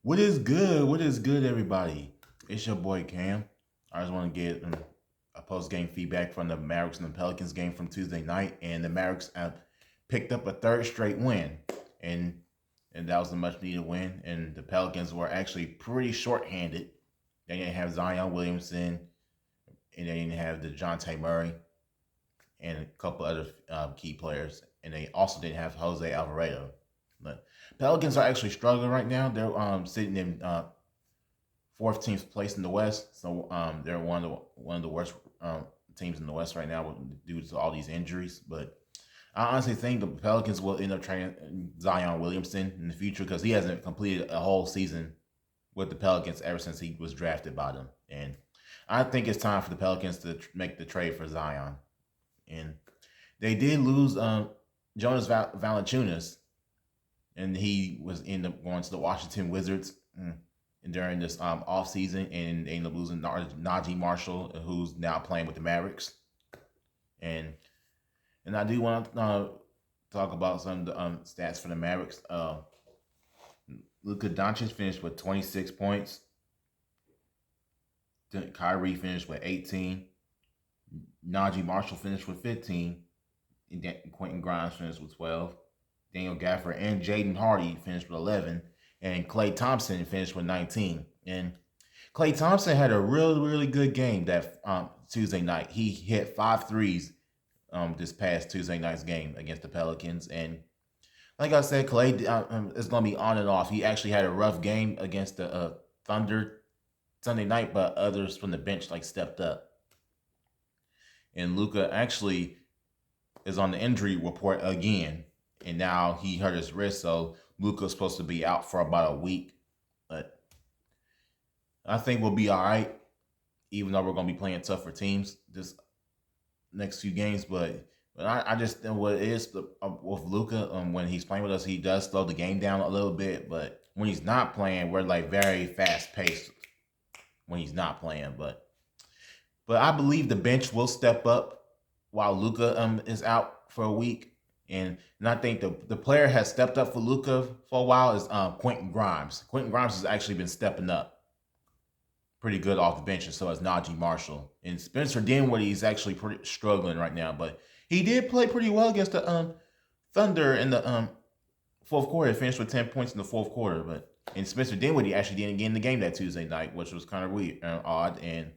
What is good? What is good, everybody? It's your boy Cam. I just want to get a post game feedback from the Mavericks and the Pelicans game from Tuesday night, and the Mavericks picked up a third straight win, and and that was a much needed win. And the Pelicans were actually pretty short-handed. They didn't have Zion Williamson, and they didn't have DeJounte Murray, and a couple other key players, and they also didn't have Jose Alvarado. But Pelicans are actually struggling right now. They're sitting in 14th place in the West, so they're one of the worst teams in the West right now due to all these injuries. But I honestly think the Pelicans will end up trading Zion Williamson in the future because he hasn't completed a whole season with the Pelicans ever since he was drafted by them, and I think it's time for the Pelicans to make the trade for Zion. And they did lose Jonas Valanciunas, and he was end up going to the Washington Wizards during this off season, and they ended up losing Najee Marshall, who's now playing with the Mavericks. And I do want to talk about some of the stats for the Mavericks. Luka Doncic finished with 26 points. Kyrie finished with 18. Najee Marshall finished with 15. And Quentin Grimes finished with 12. Daniel Gafford and Jaden Hardy finished with 11. And Klay Thompson finished with 19. And Klay Thompson had a really, really good game that Tuesday night. He hit 5 threes this past Tuesday night's game against the Pelicans. And like I said, Klay is going to be on and off. He actually had a rough game against the Thunder Sunday night, but others from the bench stepped up. And Luka actually is on the injury report again, and now he hurt his wrist, so Luka's supposed to be out for about a week. But I think we'll be all right, even though we're going to be playing tougher teams this next few games. But I just think what it is with Luka, when he's playing with us, he does slow the game down a little bit. But when he's not playing, we're very fast paced when he's not playing. But I believe the bench will step up while Luka is out for a week. And I think the player has stepped up for Luka for a while is Quentin Grimes. Quentin Grimes has actually been stepping up pretty good off the bench, and so has Najee Marshall. And Spencer Dinwiddie is actually pretty struggling right now, but he did play pretty well against the Thunder in the fourth quarter. He finished with 10 points in the fourth quarter, and Spencer Dinwiddie actually didn't get in the game that Tuesday night, which was kind of weird and odd. And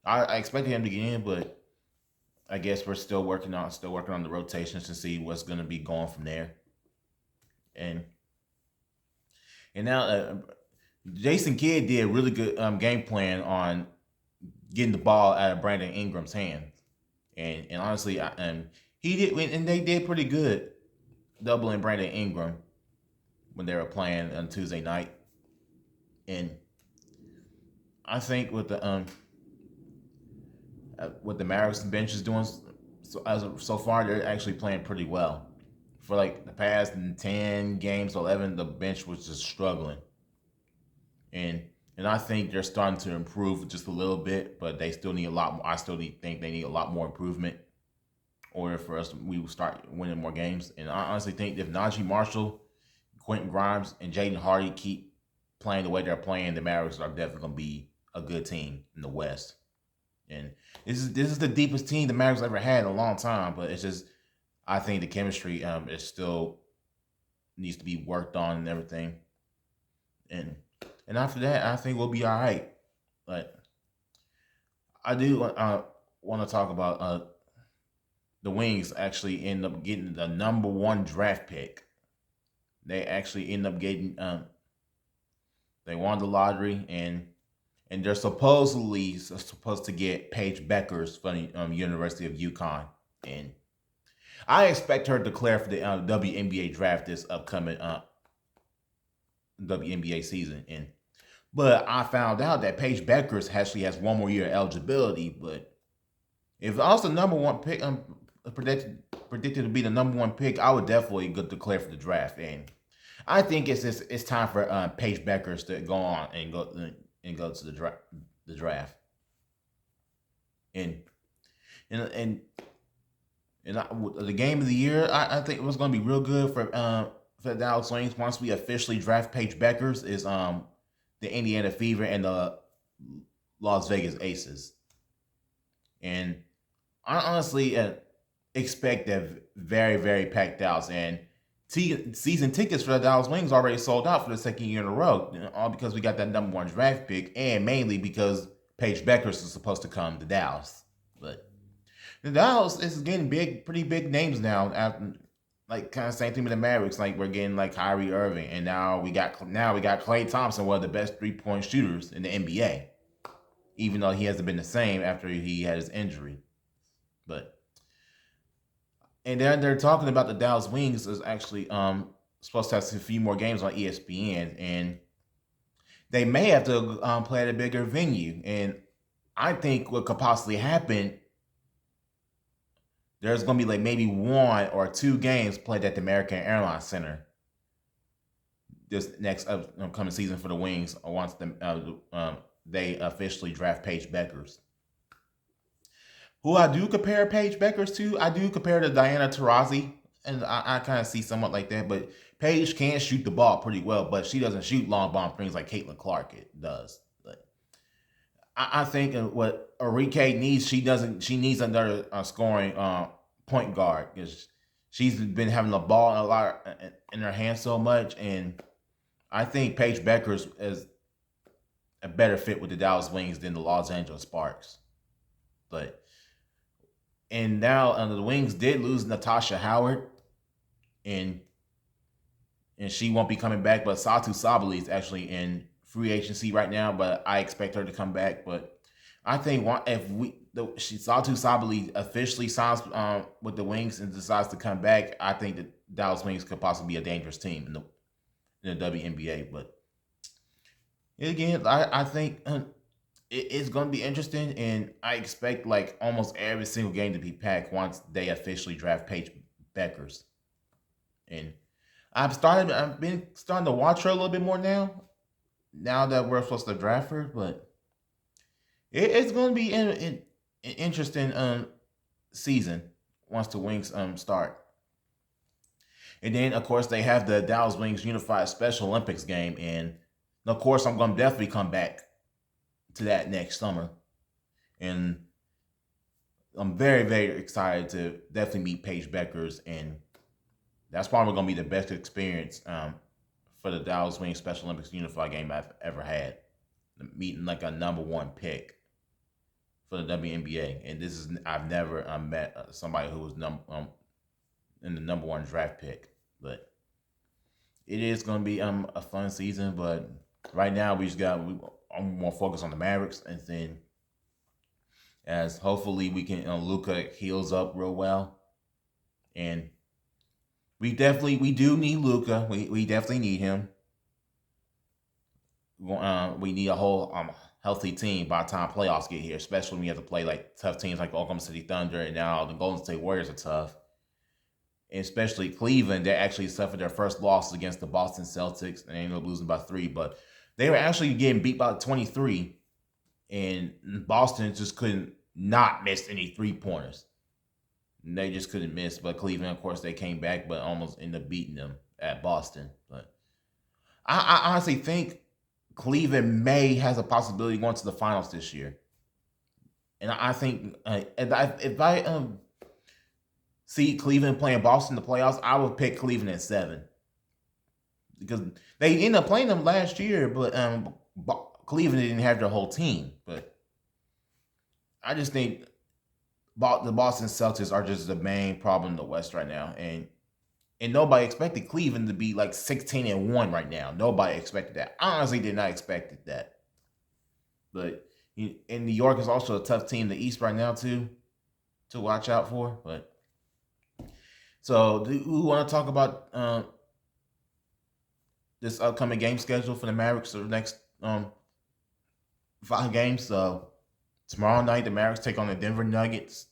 I expected him to get in, but I guess we're still working on the rotations to see what's going to be going from there. And now Jason Kidd did a really good game plan on getting the ball out of Brandon Ingram's hands, and honestly, he did, and they did pretty good doubling Brandon Ingram when they were playing on Tuesday night. And I think with the what the Mavericks bench is doing so far, they're actually playing pretty well. For the past 10 games, 11, the bench was just struggling. And I think they're starting to improve just a little bit, but they still need a lot more. I still think they need a lot more improvement in order for us we will start winning more games. And I honestly think if Najee Marshall, Quentin Grimes, and Jaden Hardy keep playing the way they're playing, the Mavericks are definitely going to be a good team in the West. And this is the deepest team the Mavericks ever had in a long time, but it's just I think the chemistry is still needs to be worked on and everything. And after that, I think we'll be all right. But I do want to talk about the Wings actually end up getting the number 1 draft pick. They actually end up getting they won the lottery, and they're supposedly supposed to get Paige Beckers from the University of UConn. And I expect her to declare for the WNBA draft this upcoming WNBA season. But I found out that Paige Beckers actually has one more year of eligibility. But if I was the number 1 pick, predicted to be the number 1 pick, I would definitely go declare for the draft. And I think it's time for Paige Beckers to go on and go to the draft. And the game of the year, I think it was going to be real good for the Dallas Wings once we officially draft Paige Beckers. Is the Indiana Fever and the Las Vegas Aces. And I honestly expect a very, very packed house. And season tickets for the Dallas Wings already sold out for the second year in a row, all because we got that number one draft pick, and mainly because Paige Beckers is supposed to come to Dallas. But the Dallas is getting pretty big names now. After, like, kind of same thing with the Mavericks. Like, we're getting like Kyrie Irving, and now we got Klay Thompson, one of the best 3-point shooters in the NBA. Even though he hasn't been the same after he had his injury, but and then they're talking about the Dallas Wings is actually supposed to have a few more games on ESPN, and they may have to play at a bigger venue. And I think what could possibly happen, there's going to be like maybe 1 or 2 games played at the American Airlines Center this next upcoming season for the Wings once they officially draft Paige Beckers. Who I do compare Paige Beckers to, I do compare to Diana Taurasi, and I kind of see somewhat like that. But Paige can shoot the ball pretty well, but she doesn't shoot long bomb things like Caitlin Clark does. But I think what Enrique needs, she needs another scoring point guard, because she's been having the ball a lot in her hands so much, and I think Paige Beckers is a better fit with the Dallas Wings than the Los Angeles Sparks. And now the Wings did lose Natasha Howard, and she won't be coming back. But Satu Sabali is actually in free agency right now, but I expect her to come back. But I think if Satu Sabali officially signs with the Wings and decides to come back, I think the Dallas Wings could possibly be a dangerous team in the WNBA. But again, I think it's going to be interesting, and I expect like almost every single game to be packed once they officially draft Paige Beckers. And I've been starting to watch her a little bit more now that we're supposed to draft her. But it's going to be an interesting season once the Wings start. And then, of course, they have the Dallas Wings Unified Special Olympics game, and of course, I'm going to definitely come back to that next summer. And I'm very, very excited to definitely meet Paige Beckers, and that's probably going to be the best experience for the Dallas Wings Special Olympics Unified game I've ever had. Meeting like a number one pick for the WNBA, and I've never met somebody who was in the number one draft pick. But it is going to be a fun season. But right now I'm more focused on the Mavericks, and then as hopefully we can Luka heals up real well, and we do need Luka. We definitely need him. We need a whole healthy team by the time playoffs get here, especially when we have to play like tough teams like Oklahoma City Thunder, and now the Golden State Warriors are tough. And especially Cleveland, they actually suffered their first loss against the Boston Celtics, and they ended up losing by 3. But they were actually getting beat by 23, and Boston just couldn't not miss any 3-pointers. They just couldn't miss. But Cleveland, of course, they came back, but almost ended up beating them at Boston. But I honestly think Cleveland has a possibility going to the finals this year. And I think if I see Cleveland playing Boston in the playoffs, I would pick Cleveland at 7. Because they ended up playing them last year, but Cleveland didn't have their whole team. But I just think the Boston Celtics are just the main problem in the West right now. And nobody expected Cleveland to be like 16-1 right now. Nobody expected that. I honestly did not expect that. But in New York is also a tough team in the East right now too, to watch out for. But so do we want to talk about this upcoming game schedule for the Mavericks for the next 5 games? So tomorrow night the Mavericks take on the Denver Nuggets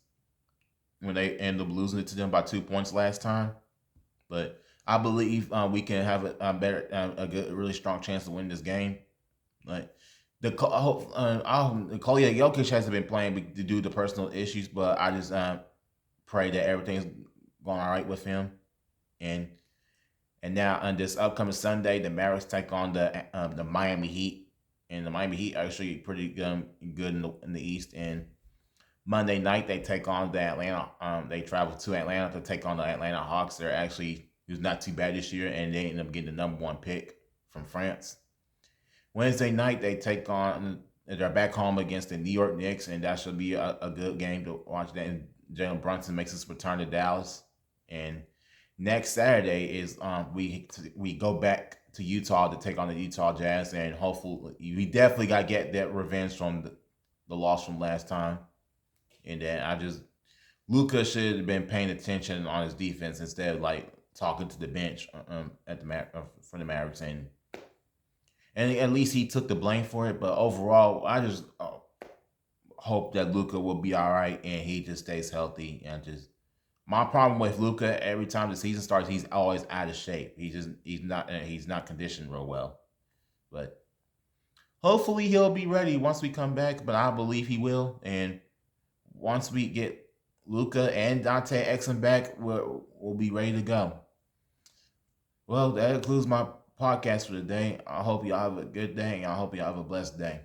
when they end up losing it to them by 2 points last time. But I believe we can have a really strong chance to win this game. Like Nikola Jokic hasn't been playing due to personal issues, but I just pray that everything's going all right with him. And now on this upcoming Sunday, the Mavericks take on the Miami Heat. And the Miami Heat actually pretty good in the East. And Monday night they take on the Atlanta. They travel to Atlanta to take on the Atlanta Hawks. They're actually who's not too bad this year, and they end up getting the #1 pick from France. Wednesday night they take on. They're back home against the New York Knicks, and that should be a good game to watch. That and Jalen Brunson makes his return to Dallas. And next Saturday is we go back to Utah to take on the Utah Jazz, and hopefully we definitely got to get that revenge from the loss from last time. And then Luka should have been paying attention on his defense instead of like talking to the bench for the Mavericks, and at least he took the blame for it. But overall, I just hope that Luka will be all right and he just stays healthy. And just my problem with Luka, every time the season starts, he's always out of shape. He's not conditioned real well. But hopefully he'll be ready once we come back. But I believe he will. And once we get Luka and Dante Exum back, we'll be ready to go. Well, that concludes my podcast for today. I hope y'all have a good day, and I hope y'all have a blessed day.